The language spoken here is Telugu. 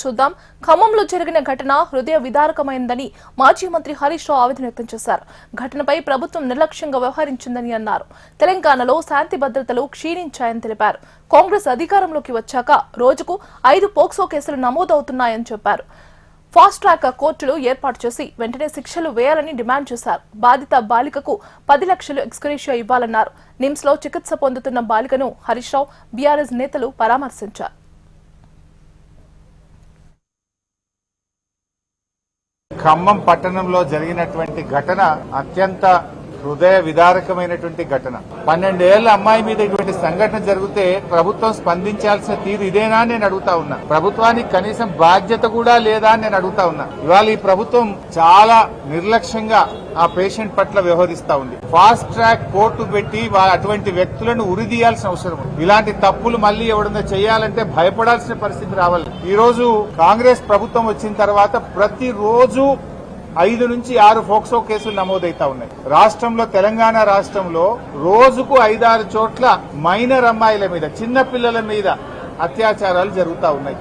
చూద్దాం. ఖమ్మంలో జరిగిన ఘటన హృదయ విదారకమైందని మాజీ మంత్రి హరీష్ రావు ఆవేదన వ్యక్తం చేశారు. ఘటనపై ప్రభుత్వం నిర్లక్ష్యంగా వ్యవహరించిందని అన్నారు. తెలంగాణలో శాంతి భద్రతలు క్షీణించాయని తెలిపారు. కాంగ్రెస్ అధికారంలోకి వచ్చాక రోజుకు 5 పోక్సో కేసులు నమోదవుతున్నాయని చెప్పారు. ఫాస్ట్ ట్రాక్ కోర్టులు ఏర్పాటు చేసి వెంటనే శిక్షలు వేయాలని డిమాండ్ చేశారు. బాధిత బాలికకు 10 లక్షలు ఎక్స్గ్రేషియా ఇవ్వాలన్నారు. నిమ్స్ లో చికిత్స పొందుతున్న బాలికను హరీష్ రావు, బీఆర్ఎస్ నేతలు పరామర్శించారు. ఖమ్మం పట్టణంలో జరిగినటువంటి ఘటన అత్యంత హృదయ విదారకమైనటువంటి ఘటన. 12 ఏళ్ల అమ్మాయి మీద ఇటువంటి సంఘటన జరిగితే ప్రభుత్వం స్పందించాల్సిన తీరు ఇదేనా నేను అడుగుతా ఉన్నా. ప్రభుత్వానికి కనీసం బాధ్యత కూడా లేదా అని నేను అడుగుతా ఉన్నా. ఇవాళ ఈ ప్రభుత్వం చాలా నిర్లక్ష్యంగా ఆ పేషెంట్ పట్ల వ్యవహరిస్తా ఉంది. ఫాస్ట్ ట్రాక్ కోర్టు పెట్టి అటువంటి వ్యక్తులను ఉరిదీయాల్సిన అవసరం. ఇలాంటి తప్పులు మళ్లీ ఎవడన్నా చేయాలంటే భయపడాల్సిన పరిస్థితి రావాలి. ఈ రోజు కాంగ్రెస్ ప్రభుత్వం వచ్చిన తర్వాత ప్రతిరోజు 5 నుంచి 6 పోక్సో కేసులు నమోదవుతా ఉన్నాయి. రాష్ట్రంలో, తెలంగాణ రాష్ట్రంలో రోజుకు 5-6 చోట్ల మైనర్ అమ్మాయిల మీద, చిన్న పిల్లల మీద అత్యాచారాలు జరుగుతా ఉన్నాయి.